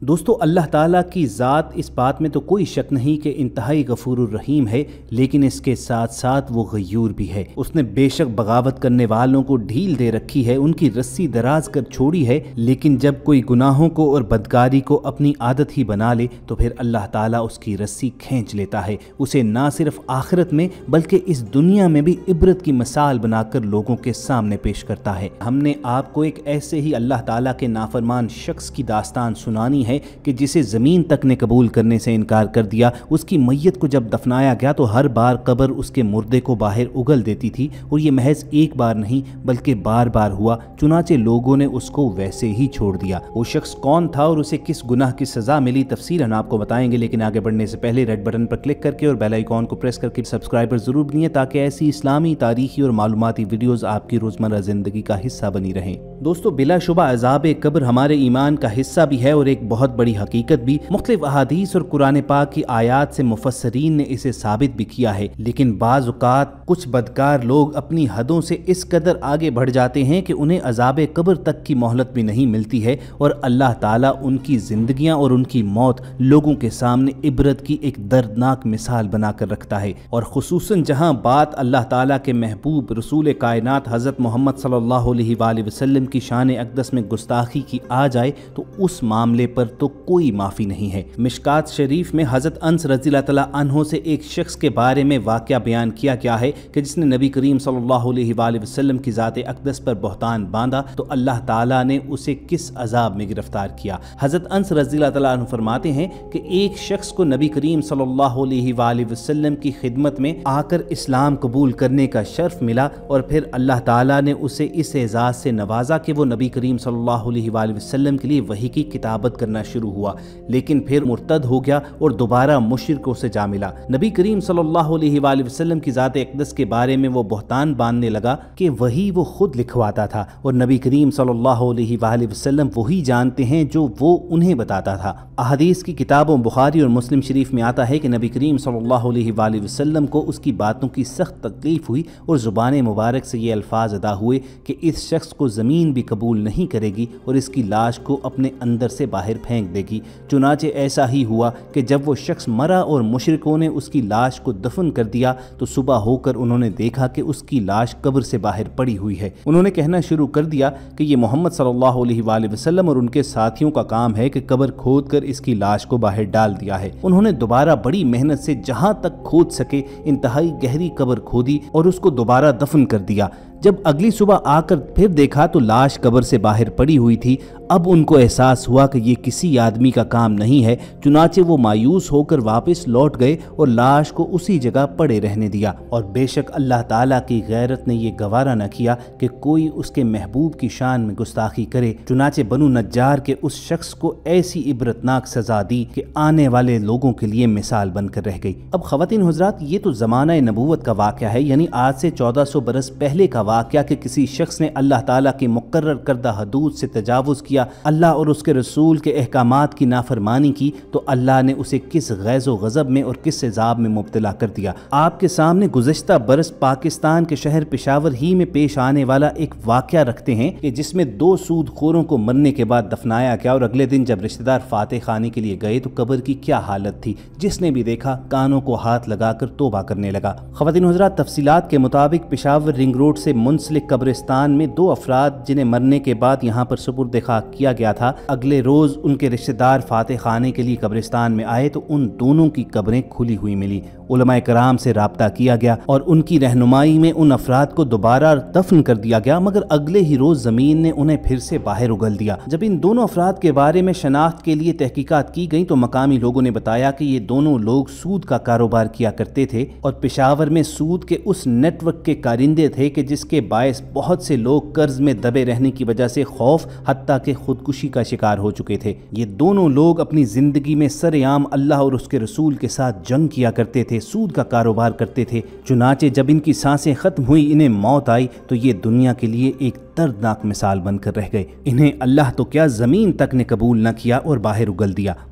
دوستو اللہ تعالیٰ کی ذات اس بات میں تو کوئی شک نہیں کہ انتہائی غفور الرحیم ہے، لیکن اس کے ساتھ ساتھ وہ غیور بھی ہے۔ اس نے بے شک بغاوت کرنے والوں کو ڈھیل دے رکھی ہے، ان کی رسی دراز کر چھوڑی ہے، لیکن جب کوئی گناہوں کو اور بدکاری کو اپنی عادت ہی بنا لے تو پھر اللہ تعالیٰ اس کی رسی کھینچ لیتا ہے، اسے نہ صرف آخرت میں بلکہ اس دنیا میں بھی عبرت کی مثال بنا کر لوگوں کے سامنے پیش کرتا ہے۔ ہم نے آپ کو ایک ایسے ہی اللہ تعالیٰ کے نافرمان شخص کی داستان سنانی ہے کہ جسے زمین تک نے قبول کرنے سے انکار کر دیا۔ اس کی میت کو جب دفنایا گیا تو ہر بار قبر اس کے مردے کو باہر اگل دیتی تھی، اور یہ محض ایک بار نہیں بلکہ بار بار ہوا، چنانچہ لوگوں نے اس کو ویسے ہی چھوڑ دیا۔ وہ شخص کون تھا اور اسے کس گناہ کی سزا ملی، تفصیلاً آپ کو بتائیں گے، لیکن آگے بڑھنے سے پہلے ریڈ بٹن پر کلک کر کے اور بیل آئیکن کو پریس کر کے سبسکرائبر ضرور بنیے تاکہ ایسی اسلامی، تاریخی اور معلوماتی ویڈیوز آپ کی روزمرہ زندگی کا حصہ بنی رہیں۔ دوستو بلا شبہ عذاب قبر ہمارے ایمان کا حصہ بھی ہے اور ایک بہت بڑی حقیقت بھی۔ مختلف احادیث اور قرآن پاک کی آیات سے مفسرین نے اسے ثابت بھی کیا ہے، لیکن بعض اوقات کچھ بدکار لوگ اپنی حدوں سے اس قدر آگے بڑھ جاتے ہیں کہ انہیں عذاب قبر تک کی مہلت بھی نہیں ملتی ہے، اور اللہ تعالیٰ ان کی زندگیاں اور ان کی موت لوگوں کے سامنے عبرت کی ایک دردناک مثال بنا کر رکھتا ہے۔ اور خصوصاً جہاں بات اللہ تعالیٰ کے محبوب رسول کائنات حضرت محمد صلی اللہ علیہ وآلہ وسلم کی شان اقدس میں گستاخی کی آ جائے تو اس معاملے پر تو کوئی معافی نہیں ہے۔ مشکات شریف میں حضرت انس رضی اللہ تعالیٰ عنہ سے ایک شخص کے بارے میں واقعہ بیان کیا گیا ہے کہ جس نے نبی کریم صلی اللہ علیہ وآلہ وسلم کی ذات اقدس پر بہتان باندھا تو اللہ تعالیٰ نے اسے کس عذاب میں گرفتار کیا۔ حضرت انس رضی اللہ تعالیٰ عنہ فرماتے ہیں کہ ایک شخص کو نبی کریم صلی اللہ علیہ وآلہ وسلم کی خدمت میں آ کر اسلام قبول کرنے کا شرف ملا، اور پھر اللہ تعالیٰ نے اسے اس اعزاز سے نوازا کہ وہ نبی کریم صلی اللہ علیہ وآلہ وسلم کے لیے وحی کی کتابت کرنا شروع ہوا، لیکن پھر مرتد ہو گیا اور دوبارہ مشرکوں سے جا ملا۔ نبی کریم صلی اللہ علیہ وآلہ وسلم کی ذات اقدس کے بارے میں وہ بہتان باندھنے لگا کہ وہی وہ خود لکھواتا تھا، اور نبی کریم صلی اللہ علیہ وآلہ وسلم وہی جانتے ہیں جو وہ انہیں بتاتا تھا۔ احادیث کی کتابوں بخاری اور مسلم شریف میں آتا ہے کہ نبی کریم صلی اللہ علیہ وآلہ وسلم کو اس کی باتوں کی سخت تکلیف ہوئی اور زبان مبارک سے یہ الفاظ ادا ہوئے کہ اس شخص کو زمین بھی قبول نہیں کرے گی اور اس کی لاش کو اپنے اندر سے باہر پھینک دے گی۔ چنانچہ ایسا ہی ہوا کہ جب وہ شخص مرا اور مشرکوں نے اس کی لاش کو دفن کر دیا تو صبح ہو کر انہوں نے دیکھا کہ اس کی لاش قبر سے باہر پڑی ہوئی ہے۔ انہوں نے کہنا شروع کر دیا کہ یہ محمد صلی اللہ علیہ وآلہ وسلم اور ان کے ساتھیوں کا کام ہے کہ قبر کھود کر اس کی لاش کو باہر ڈال دیا ہے۔ انہوں نے دوبارہ بڑی محنت سے جہاں تک کھود سکے انتہائی گہری قبر کھودی اور اس کو دوبارہ دفن کر دیا۔ جب اگلی صبح آ کر پھر دیکھا تو لاش قبر سے باہر پڑی ہوئی تھی۔ اب ان کو احساس ہوا کہ یہ کسی آدمی کا کام نہیں ہے، چنانچہ وہ مایوس ہو کر واپس لوٹ گئے اور لاش کو اسی جگہ پڑے رہنے دیا۔ اور بے شک اللہ تعالیٰ کی غیرت نے یہ گوارا نہ کیا کہ کوئی اس کے محبوب کی شان میں گستاخی کرے، چنانچہ بنو نجار کے اس شخص کو ایسی عبرتناک سزا دی کہ آنے والے لوگوں کے لیے مثال بن کر رہ گئی۔ اب خواتین حضرات، یہ تو زمانہ نبوت کا واقعہ ہے، یعنی آج سے 1400 برس پہلے کا واقعہ کہ کسی شخص نے اللہ تعالیٰ کی مقرر کردہ حدود سے تجاوز کیا، اللہ اور اس کے رسول کے احکامات کی نافرمانی کی، تو اللہ نے اسے کس غیظ و غضب میں اور کس عذاب میں مبتلا کر دیا۔ آپ کے سامنے گزشتہ برس پاکستان کے شہر پشاور ہی میں پیش آنے والا ایک واقعہ رکھتے ہیں کہ جس میں 2 سود خوروں کو مرنے کے بعد دفنایا گیا، اور اگلے دن جب رشتہ دار فاتح خانے کے لیے گئے تو قبر کی کیا حالت تھی، جس نے بھی دیکھا کانوں کو ہاتھ لگا کر توبہ کرنے لگا۔ خواتین حضرات، تفصیلات کے مطابق پشاور رنگ روڈ سے منسلک قبرستان میں 2 افراد جنہیں مرنے کے بعد یہاں پر سپرد خاک کیا گیا تھا، اگلے روز ان کے رشتہ دار فاتح خانے کے لیے قبرستان میں آئے تو ان دونوں کی قبریں کھلی ہوئی ملی۔ علماء کرام سے رابطہ کیا گیا اور ان کی رہنمائی میں ان افراد کو دوبارہ دفن کر دیا گیا، مگر اگلے ہی روز زمین نے انہیں پھر سے باہر اگل دیا۔ جب ان دونوں افراد کے بارے میں شناخت کے لیے تحقیقات کی گئیں تو مقامی لوگوں نے بتایا کہ یہ دونوں لوگ سود کا کاروبار کیا کرتے تھے اور پشاور میں سود کے اس نیٹ ورک کے کارندے تھے کہ جس کے باعث بہت سے لوگ قرض میں دبے رہنے کی وجہ سے خوف حتیٰ کہ خودکشی کا شکار ہو چکے تھے۔ یہ دونوں لوگ اپنی زندگی میں سر عام اللہ اور اس کے رسول کے ساتھ جنگ کیا کرتے تھے، سود کا کاروبار کرتے تھے۔ چنانچہ جب ان کی سانسیں ختم ہوئی، انہیں موت آئی تو یہ دنیا کے لیے ایک دردناک مثال بن کر رہ گئے۔ انہیں اللہ تو کیا زمین تک نے قبول نہ کیا اور باہر اگل دیا۔